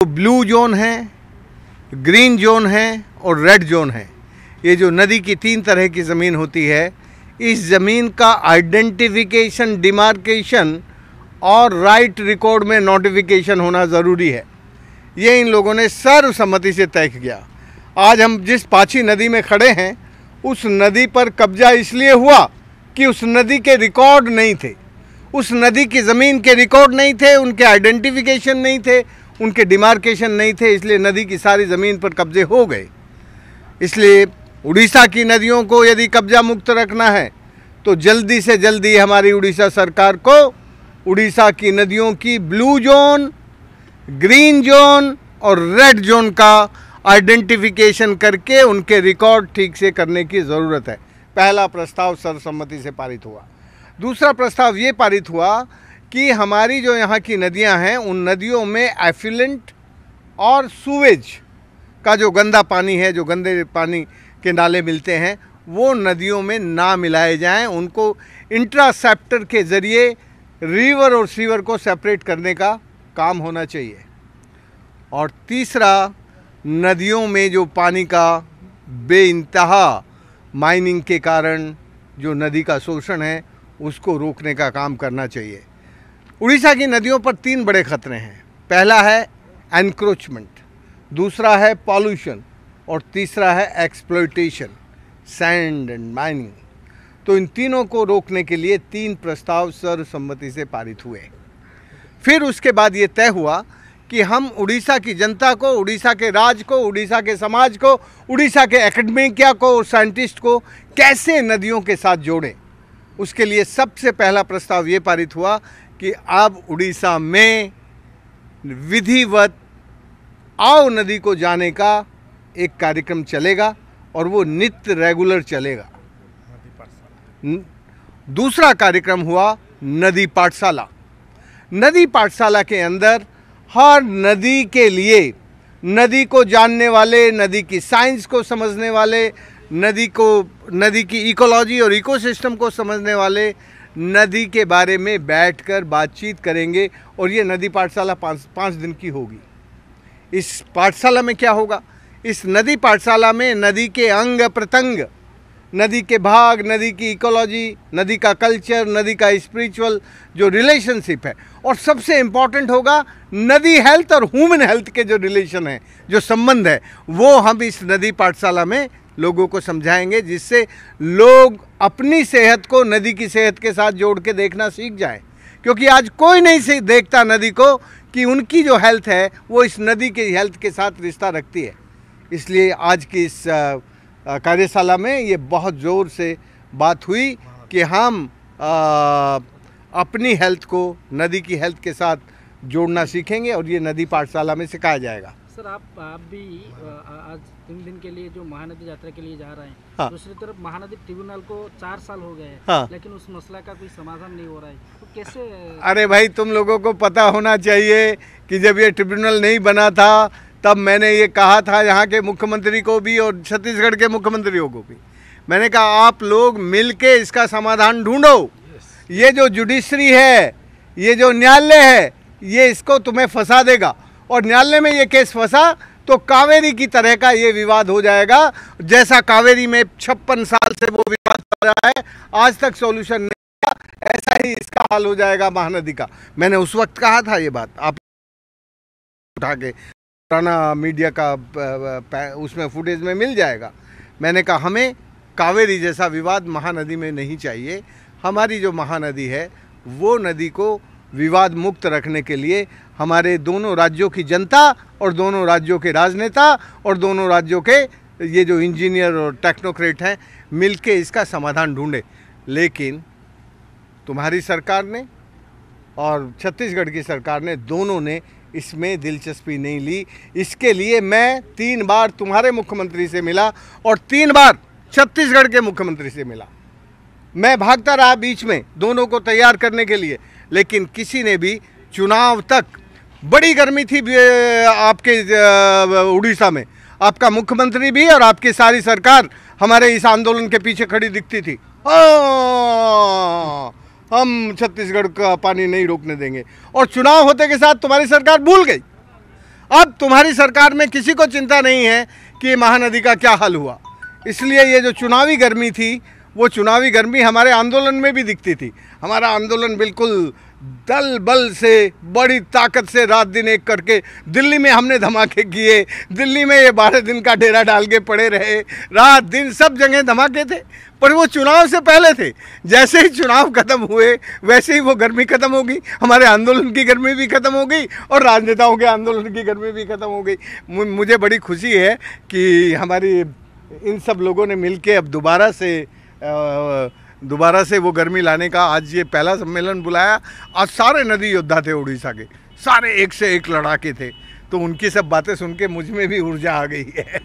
तो blue zone है, green zone है और रेड जोन है। ये जो नदी की 3 तरह की ज़मीन होती है, इस ज़मीन का आइडेंटिफिकेशन, डिमार्केशन और राइट रिकॉर्ड में नोटिफिकेशन होना ज़रूरी है। ये इन लोगों ने सर्वसम्मति से तय किया। आज हम जिस पाची नदी में खड़े हैं, उस नदी पर कब्जा इसलिए हुआ कि उस नदी के रिकॉर्ड नहीं थे, उस नदी की ज़मीन के रिकॉर्ड नहीं थे, उनके आइडेंटिफिकेशन नहीं थे, उनके डिमार्केशन नहीं थे, इसलिए नदी की सारी ज़मीन पर कब्जे हो गए। इसलिए उड़ीसा की नदियों को यदि कब्जा मुक्त रखना है तो जल्दी से जल्दी हमारी उड़ीसा सरकार को उड़ीसा की नदियों की ब्लू जोन, ग्रीन जोन और रेड जोन का आइडेंटिफिकेशन करके उनके रिकॉर्ड ठीक से करने की ज़रूरत है। पहला प्रस्ताव सर्वसम्मति से पारित हुआ। दूसरा प्रस्ताव ये पारित हुआ कि हमारी जो यहाँ की नदियाँ हैं, उन नदियों में एफिलेंट और सूवेज का जो गंदा पानी है, जो गंदे पानी के नाले मिलते हैं, वो नदियों में ना मिलाए जाएं। उनको इंट्रासेप्टर के ज़रिए रिवर और सीवर को सेपरेट करने का काम होना चाहिए। और तीसरा, नदियों में जो पानी का बेइंतहा माइनिंग के कारण जो नदी का शोषण है, उसको रोकने का काम करना चाहिए। उड़ीसा की नदियों पर 3 बड़े खतरे हैं। पहला है एनक्रोचमेंट, दूसरा है पॉल्यूशन और तीसरा है एक्सप्लॉयटेशन, सैंड एंड माइनिंग। तो इन तीनों को रोकने के लिए 3 प्रस्ताव सर्वसम्मति से पारित हुए। फिर उसके बाद ये तय हुआ कि हम उड़ीसा की जनता को, उड़ीसा के राज्य को, उड़ीसा के समाज को, उड़ीसा के एकेडमिकिया को और साइंटिस्ट को कैसे नदियों के साथ जोड़ें। उसके लिए सबसे पहला प्रस्ताव ये पारित हुआ कि अब उड़ीसा में विधिवत आओ नदी को जाने का एक कार्यक्रम चलेगा और वो नित्य रेगुलर चलेगा। दूसरा कार्यक्रम हुआ नदी पाठशाला। नदी पाठशाला के अंदर हर नदी के लिए, नदी को जानने वाले, नदी की साइंस को समझने वाले, नदी की इकोलॉजी और इकोसिस्टम को समझने वाले नदी के बारे में बैठकर बातचीत करेंगे। और ये नदी पाठशाला 5 दिन की होगी। इस पाठशाला में क्या होगा? इस नदी पाठशाला में नदी के अंग प्रत्यंग, नदी के भाग, नदी की इकोलॉजी, नदी का कल्चर, नदी का स्पिरिचुअल जो रिलेशनशिप है, और सबसे इम्पॉर्टेंट होगा नदी हेल्थ और ह्यूमन हेल्थ के जो रिलेशन है, जो संबंध है, वो हम इस नदी पाठशाला में लोगों को समझाएंगे, जिससे लोग अपनी सेहत को नदी की सेहत के साथ जोड़ के देखना सीख जाएं। क्योंकि आज कोई नहीं देखता नदी को कि उनकी जो हेल्थ है वो इस नदी के हेल्थ के साथ रिश्ता रखती है। इसलिए आज की इस कार्यशाला में ये बहुत ज़ोर से बात हुई कि हम अपनी हेल्थ को नदी की हेल्थ के साथ जोड़ना सीखेंगे और ये नदी पाठशाला में सिखाया जाएगा। सर, आप भी आज 3 दिन के लिए जो महानदी यात्रा के लिए जा रहे हैं। हाँ। दूसरी तरफ महानदी ट्रिब्यूनल को 4 साल हो गए हैं। हाँ। लेकिन उस मसला का कोई समाधान नहीं हो रहा है, तो कैसे? अरे भाई, तुम लोगों को पता होना चाहिए कि जब ये ट्रिब्यूनल नहीं बना था, तब मैंने ये कहा था यहाँ के मुख्यमंत्री को भी और छत्तीसगढ़ के मुख्यमंत्रियों को भी। मैंने कहा आप लोग मिल के इसका समाधान ढूंढो। ये जो जुडिशरी है, ये जो न्यायालय है, ये इसको तुम्हें फंसा देगा। और न्यायालय में ये केस फंसा तो कावेरी की तरह का ये विवाद हो जाएगा। जैसा कावेरी में 56 साल से वो विवाद चल रहा है, आज तक सॉल्यूशन नहीं आया, ऐसा ही इसका हाल हो जाएगा महानदी का। मैंने उस वक्त कहा था ये बात, आप उठा के पुराना मीडिया का उसमें फुटेज में मिल जाएगा। मैंने कहा हमें कावेरी जैसा विवाद महानदी में नहीं चाहिए। हमारी जो महानदी है, वो नदी को विवाद मुक्त रखने के लिए हमारे दोनों राज्यों की जनता और दोनों राज्यों के राजनेता और दोनों राज्यों के ये जो इंजीनियर और टेक्नोक्रेट हैं, मिलके इसका समाधान ढूंढे। लेकिन तुम्हारी सरकार ने और छत्तीसगढ़ की सरकार ने, दोनों ने इसमें दिलचस्पी नहीं ली। इसके लिए मैं 3 बार तुम्हारे मुख्यमंत्री से मिला और 3 बार छत्तीसगढ़ के मुख्यमंत्री से मिला। मैं भागता रहा बीच में दोनों को तैयार करने के लिए, लेकिन किसी ने भी चुनाव तक, बड़ी गर्मी थी आपके उड़ीसा में, आपका मुख्यमंत्री भी और आपकी सारी सरकार हमारे इस आंदोलन के पीछे खड़ी दिखती थी। हम छत्तीसगढ़ का पानी नहीं रोकने देंगे। और चुनाव होते के साथ तुम्हारी सरकार भूल गई। अब तुम्हारी सरकार में किसी को चिंता नहीं है कि महानदी का क्या हाल हुआ। इसलिए ये जो चुनावी गर्मी थी, वो चुनावी गर्मी हमारे आंदोलन में भी दिखती थी। हमारा आंदोलन बिल्कुल दल बल से, बड़ी ताकत से रात दिन एक करके दिल्ली में हमने धमाके किए। दिल्ली में ये 12 दिन का डेरा डाल के पड़े रहे, रात दिन सब जगह धमाके थे। पर वो चुनाव से पहले थे। जैसे ही चुनाव खत्म हुए वैसे ही वो गर्मी खत्म हो गई, हमारे आंदोलन की गर्मी भी खत्म हो गई और राजनेताओं के आंदोलन की गर्मी भी खत्म हो गई। मुझे बड़ी खुशी है कि हमारी इन सब लोगों ने मिलके अब दोबारा से वो गर्मी लाने का आज ये पहला सम्मेलन बुलाया। आज सारे नदी योद्धा थे उड़ीसा के, सारे एक से एक लड़ाके थे। तो उनकी सब बातें सुन के मुझ में भी ऊर्जा आ गई है।